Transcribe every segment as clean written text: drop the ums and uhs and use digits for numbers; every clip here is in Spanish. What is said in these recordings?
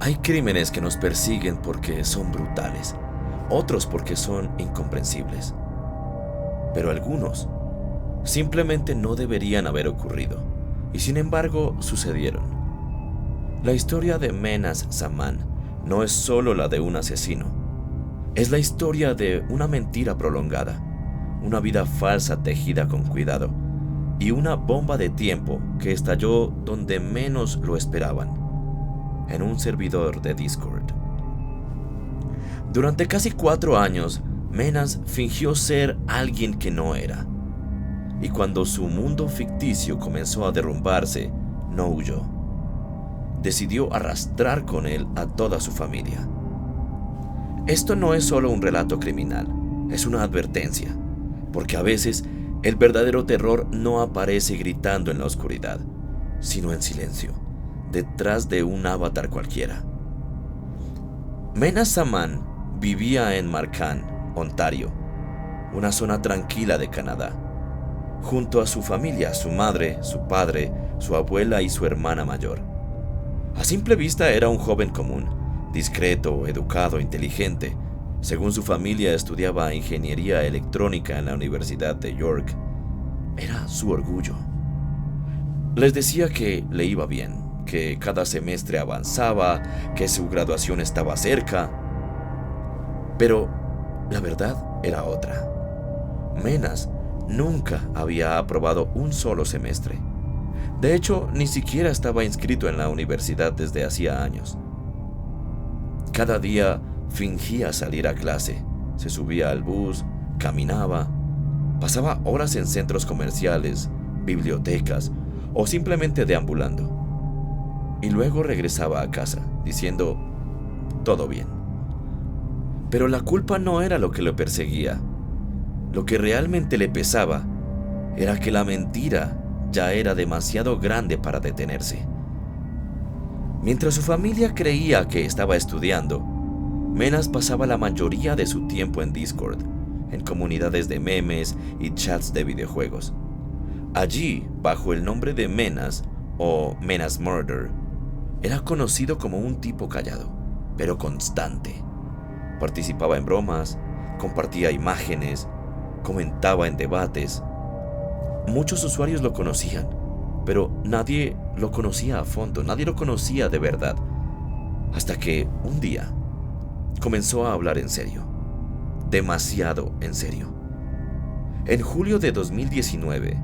Hay crímenes que nos persiguen porque son brutales, otros porque son incomprensibles, pero algunos simplemente no deberían haber ocurrido, y sin embargo sucedieron. La historia de Menas Zaman no es solo la de un asesino, es la historia de una mentira prolongada, una vida falsa tejida con cuidado, y una bomba de tiempo que estalló donde menos lo esperaban, en un servidor de Discord. Durante casi 4 años, Menas fingió ser alguien que no era. Y cuando su mundo ficticio comenzó a derrumbarse, no huyó. Decidió arrastrar con él a toda su familia. Esto no es solo un relato criminal, es una advertencia, porque a veces el verdadero terror no aparece gritando en la oscuridad, sino en silencio, detrás de un avatar cualquiera. Menas Zaman vivía en Markham, Ontario, una zona tranquila de Canadá, junto a su familia, su madre, su padre, su abuela y su hermana mayor. A simple vista era un joven común, discreto, educado, inteligente. Según su familia, estudiaba ingeniería electrónica en la Universidad de York. Era su orgullo. Les decía que le iba bien, que cada semestre avanzaba, que su graduación estaba cerca. Pero la verdad era otra. Menas nunca había aprobado un solo semestre. De hecho, ni siquiera estaba inscrito en la universidad desde hacía años. Cada día fingía salir a clase, se subía al bus, caminaba, pasaba horas en centros comerciales, bibliotecas o simplemente deambulando. Y luego regresaba a casa, diciendo, todo bien. Pero la culpa no era lo que lo perseguía. Lo que realmente le pesaba era que la mentira ya era demasiado grande para detenerse. Mientras su familia creía que estaba estudiando, Menas pasaba la mayoría de su tiempo en Discord, en comunidades de memes y chats de videojuegos. Allí, bajo el nombre de Menas o Menas Murder, era conocido como un tipo callado, pero constante. Participaba en bromas, compartía imágenes, comentaba en debates. Muchos usuarios lo conocían, pero nadie lo conocía a fondo, nadie lo conocía de verdad. Hasta que un día comenzó a hablar en serio, demasiado en serio. En julio de 2019,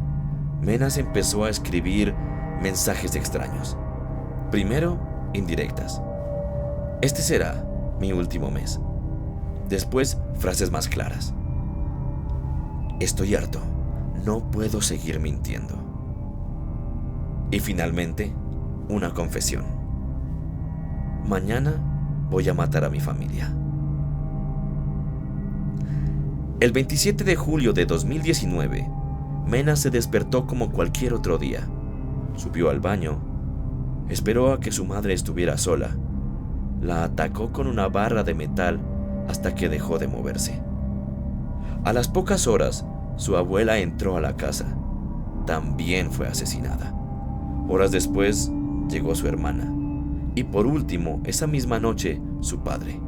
Menas empezó a escribir mensajes extraños. Primero, indirectas. Este será mi último mes. Después, frases más claras. Estoy harto. No puedo seguir mintiendo. Y finalmente, una confesión. Mañana voy a matar a mi familia. El 27 de julio de 2019, Menas se despertó como cualquier otro día. Subió al baño, esperó a que su madre estuviera sola, la atacó con una barra de metal hasta que dejó de moverse. A las pocas horas, su abuela entró a la casa. También fue asesinada. Horas después, llegó su hermana. Y por último, esa misma noche, su padre.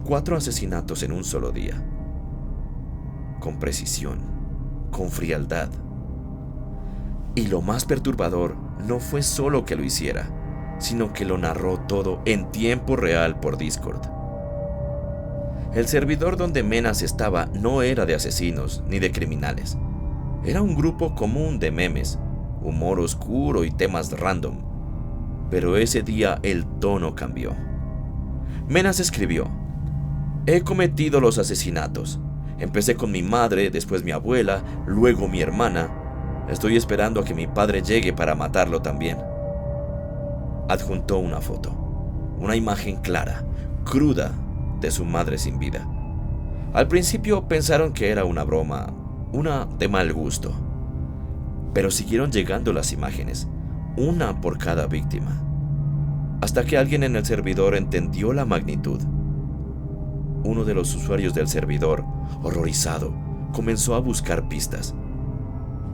4 asesinatos en un solo día. Con precisión, con frialdad. Y lo más perturbador no fue solo que lo hiciera, sino que lo narró todo en tiempo real por Discord. El servidor donde Menas estaba no era de asesinos ni de criminales. Era un grupo común de memes, humor oscuro y temas random. Pero ese día el tono cambió. Menas escribió: he cometido los asesinatos. Empecé con mi madre, después mi abuela, luego mi hermana. Estoy esperando a que mi padre llegue para matarlo también. Adjuntó una foto, una imagen clara, cruda, de su madre sin vida. Al principio pensaron que era una broma, una de mal gusto. Pero siguieron llegando las imágenes, una por cada víctima, hasta que alguien en el servidor entendió la magnitud. Uno de los usuarios del servidor, horrorizado, comenzó a buscar pistas.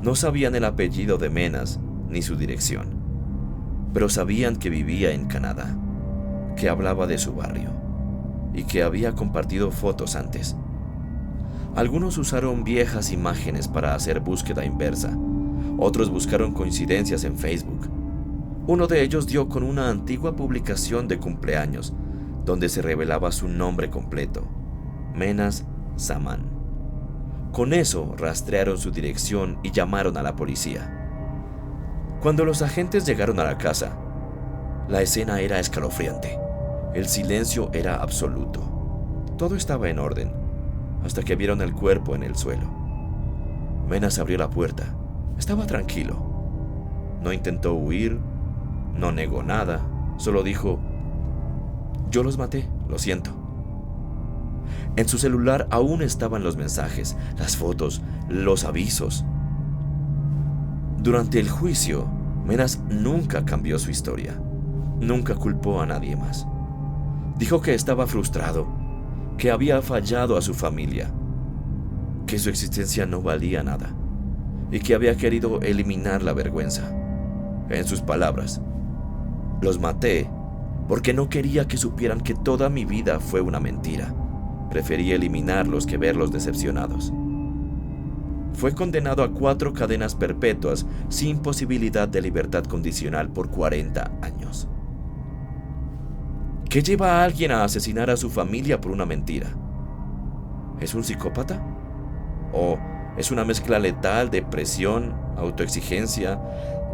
No sabían el apellido de Menas ni su dirección, pero sabían que vivía en Canadá, que hablaba de su barrio y que había compartido fotos antes. Algunos usaron viejas imágenes para hacer búsqueda inversa, otros buscaron coincidencias en Facebook. Uno de ellos dio con una antigua publicación de cumpleaños donde se revelaba su nombre completo, Menas Zaman. Con eso rastrearon su dirección y llamaron a la policía. Cuando los agentes llegaron a la casa, la escena era escalofriante. El silencio era absoluto. Todo estaba en orden, hasta que vieron el cuerpo en el suelo. Menas abrió la puerta. Estaba tranquilo. No intentó huir, no negó nada, solo dijo: "Yo los maté, lo siento". En su celular aún estaban los mensajes, las fotos, los avisos. Durante el juicio, Menas nunca cambió su historia. Nunca culpó a nadie más. Dijo que estaba frustrado, que había fallado a su familia, que su existencia no valía nada y que había querido eliminar la vergüenza. En sus palabras: "Los maté porque no quería que supieran que toda mi vida fue una mentira. Preferí eliminarlos que verlos decepcionados". Fue condenado a 4 cadenas perpetuas sin posibilidad de libertad condicional por 40 años. ¿Qué lleva a alguien a asesinar a su familia por una mentira? ¿Es un psicópata? ¿O es una mezcla letal de presión, autoexigencia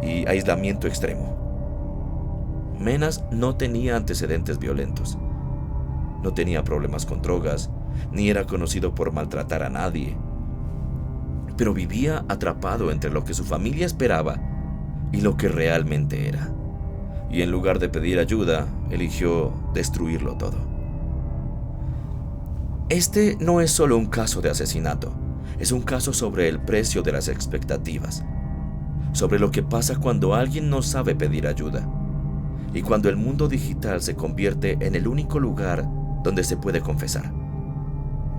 y aislamiento extremo? Menas no tenía antecedentes violentos. No tenía problemas con drogas, ni era conocido por maltratar a nadie. Pero vivía atrapado entre lo que su familia esperaba y lo que realmente era. Y en lugar de pedir ayuda, eligió destruirlo todo. Este no es solo un caso de asesinato, es un caso sobre el precio de las expectativas, sobre lo que pasa cuando alguien no sabe pedir ayuda, y cuando el mundo digital se convierte en el único lugar donde se puede confesar.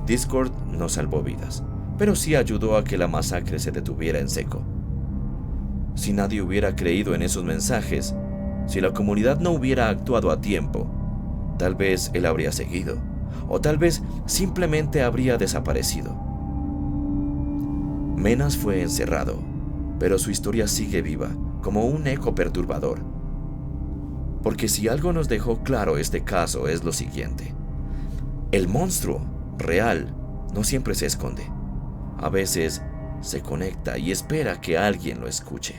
Discord no salvó vidas, pero sí ayudó a que la masacre se detuviera en seco. Si nadie hubiera creído en esos mensajes, si la comunidad no hubiera actuado a tiempo, tal vez él habría seguido, o tal vez simplemente habría desaparecido. Menas fue encerrado, pero su historia sigue viva, como un eco perturbador. Porque si algo nos dejó claro este caso es lo siguiente: el monstruo real no siempre se esconde. A veces se conecta y espera que alguien lo escuche.